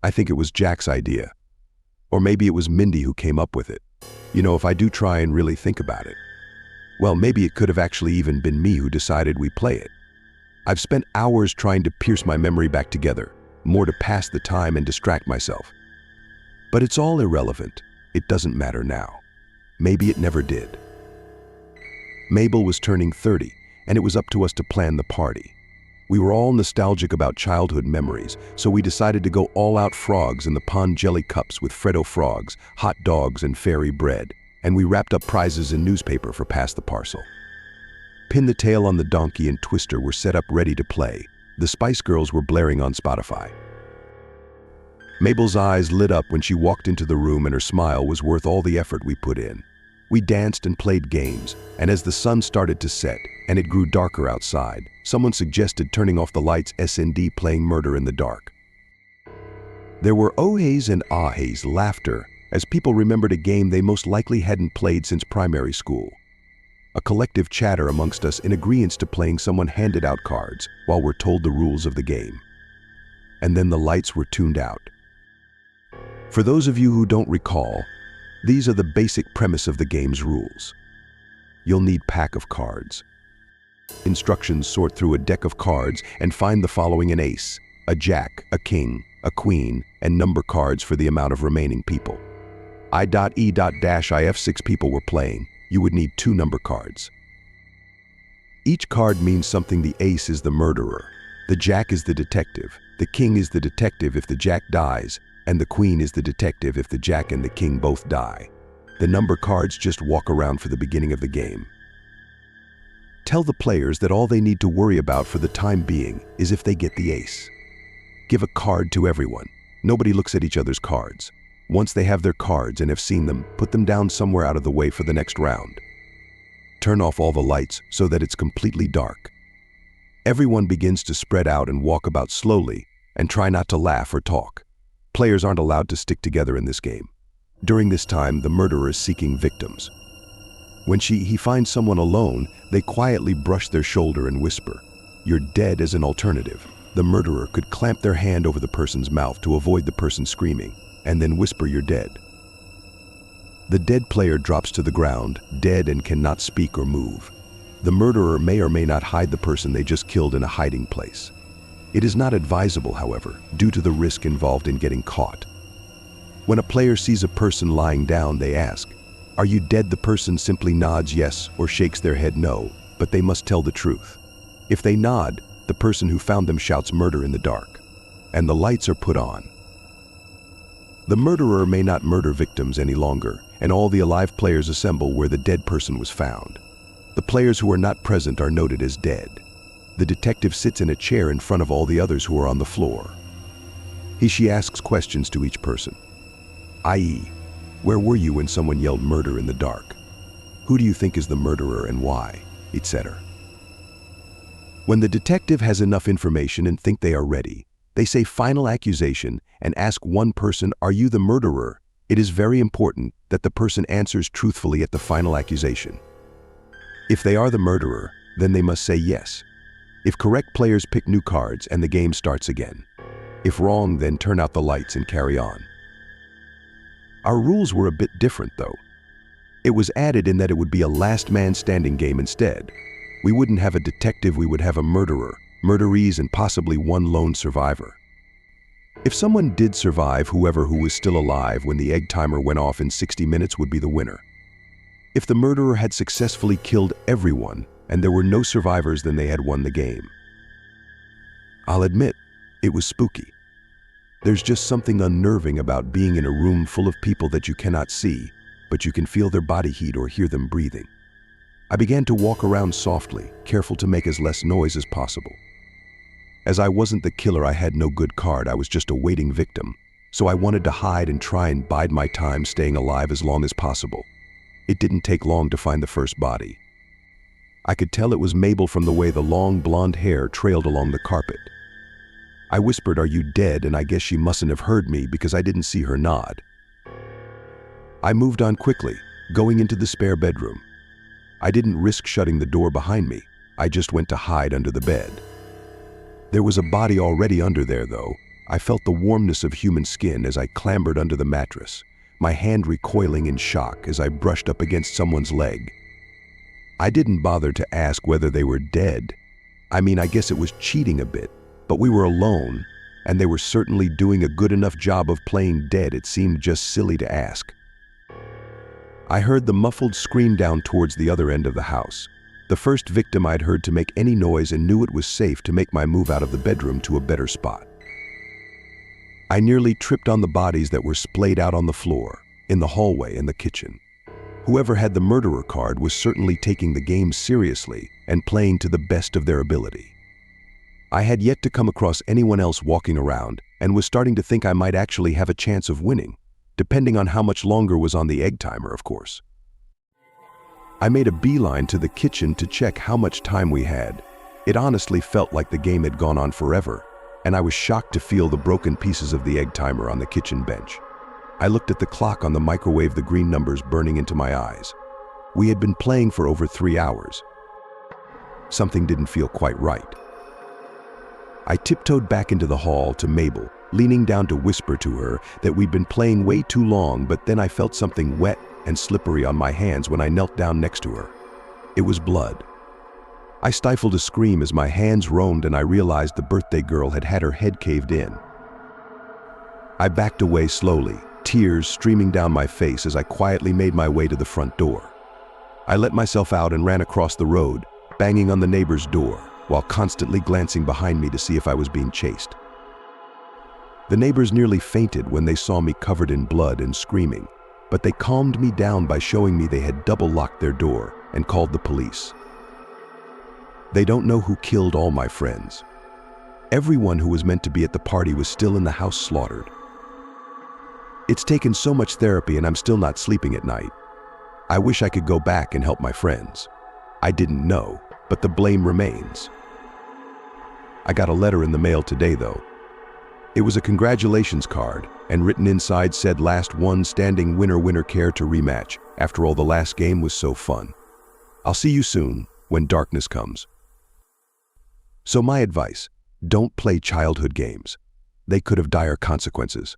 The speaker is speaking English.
I think it was Jack's idea. Or maybe it was Mindy who came up with it. You know, if I do try and really think about it. Well, maybe it could have actually even been me who decided we play it. I've spent hours trying to pierce my memory back together, more to pass the time and distract myself. But it's all irrelevant. It doesn't matter now. Maybe it never did. Mabel was turning 30, and it was up to us to plan the party. We were all nostalgic about childhood memories, so we decided to go all-out frogs in the pond jelly cups with Freddo frogs, hot dogs, and fairy bread, and we wrapped up prizes in newspaper for Pass the Parcel. Pin the Tail on the Donkey and Twister were set up ready to play. The Spice Girls were blaring on Spotify. Mabel's eyes lit up when she walked into the room, and her smile was worth all the effort we put in. We danced and played games, and as the sun started to set and it grew darker outside, someone suggested turning off the lights, S&D playing Murder in the Dark. There were oh-hays and ah-hays, laughter, as people remembered a game they most likely hadn't played since primary school. A collective chatter amongst us in agreeance to playing. Someone handed out cards while we're told the rules of the game. And then the lights were tuned out. For those of you who don't recall, these are the basic premise of the game's rules. You'll need a pack of cards. Instructions: sort through a deck of cards and find the following: an ace, a jack, a king, a queen, and number cards for the amount of remaining people. If 6 people were playing, you would need 2 number cards. Each card means something. The ace is the murderer, the jack is the detective, the king is the detective if the jack dies, and the queen is the detective if the jack and the king both die. The number cards just walk around for the beginning of the game. Tell the players that all they need to worry about for the time being is if they get the ace. Give a card to everyone. Nobody looks at each other's cards. Once they have their cards and have seen them, put them down somewhere out of the way for the next round. Turn off all the lights so that it's completely dark. Everyone begins to spread out and walk about slowly, and try not to laugh or talk. Players aren't allowed to stick together in this game. During this time, the murderer is seeking victims. When he finds someone alone, they quietly brush their shoulder and whisper, "You're dead." As an alternative, the murderer could clamp their hand over the person's mouth to avoid the person screaming, and then whisper, "You're dead." The dead player drops to the ground, dead and cannot speak or move. The murderer may or may not hide the person they just killed in a hiding place. It is not advisable, however, due to the risk involved in getting caught. When a player sees a person lying down, they ask, "Are you dead?" The person simply nods yes or shakes their head no, but they must tell the truth. If they nod, the person who found them shouts "Murder in the Dark," and the lights are put on. The murderer may not murder victims any longer, and all the alive players assemble where the dead person was found. The players who are not present are noted as dead. The detective sits in a chair in front of all the others who are on the floor. She asks questions to each person, i.e., where were you when someone yelled "Murder in the Dark"? Who do you think is the murderer and why? Etc. When the detective has enough information and think they are ready, they say "final accusation" and ask one person, "Are you the murderer?" It is very important that the person answers truthfully at the final accusation. If they are the murderer, then they must say yes. If correct, players pick new cards and the game starts again. If wrong, then turn out the lights and carry on. Our rules were a bit different though. It was added in that it would be a last man standing game instead. We wouldn't have a detective, we would have a murderer, murderees, and possibly one lone survivor. If someone did survive, whoever who was still alive when the egg timer went off in 60 minutes would be the winner. If the murderer had successfully killed everyone and there were no survivors, then they had won the game. I'll admit, it was spooky. There's just something unnerving about being in a room full of people that you cannot see, but you can feel their body heat or hear them breathing. I began to walk around softly, careful to make as less noise as possible. As I wasn't the killer, I had no good card, I was just a waiting victim, so I wanted to hide and try and bide my time, staying alive as long as possible. It didn't take long to find the first body. I could tell it was Mabel from the way the long blonde hair trailed along the carpet. I whispered, "Are you dead?" and I guess she mustn't have heard me because I didn't see her nod. I moved on quickly, going into the spare bedroom. I didn't risk shutting the door behind me, I just went to hide under the bed. There was a body already under there though. I felt the warmness of human skin as I clambered under the mattress, my hand recoiling in shock as I brushed up against someone's leg. I didn't bother to ask whether they were dead. I mean, I guess it was cheating a bit, but we were alone, and they were certainly doing a good enough job of playing dead it seemed just silly to ask. I heard the muffled scream down towards the other end of the house, the first victim I'd heard to make any noise, and knew it was safe to make my move out of the bedroom to a better spot. I nearly tripped on the bodies that were splayed out on the floor, in the hallway and the kitchen. Whoever had the murderer card was certainly taking the game seriously and playing to the best of their ability. I had yet to come across anyone else walking around and was starting to think I might actually have a chance of winning, depending on how much longer was on the egg timer, of course. I made a beeline to the kitchen to check how much time we had. It honestly felt like the game had gone on forever, and I was shocked to feel the broken pieces of the egg timer on the kitchen bench. I looked at the clock on the microwave, the green numbers burning into my eyes. We had been playing for over 3 hours. Something didn't feel quite right. I tiptoed back into the hall to Mabel, leaning down to whisper to her that we'd been playing way too long, but then I felt something wet and slippery on my hands when I knelt down next to her. It was blood. I stifled a scream as my hands roamed and I realized the birthday girl had had her head caved in. I backed away slowly, tears streaming down my face as I quietly made my way to the front door. I let myself out and ran across the road, banging on the neighbor's door, while constantly glancing behind me to see if I was being chased. The neighbors nearly fainted when they saw me covered in blood and screaming, but they calmed me down by showing me they had double-locked their door and called the police. They don't know who killed all my friends. Everyone who was meant to be at the party was still in the house, slaughtered. It's taken so much therapy and I'm still not sleeping at night. I wish I could go back and help my friends. I didn't know, but the blame remains. I got a letter in the mail today, though. It was a congratulations card, and written inside said last one standing winner care to rematch. After all, the last game was so fun. I'll see you soon, when darkness comes. So my advice, don't play childhood games. They could have dire consequences.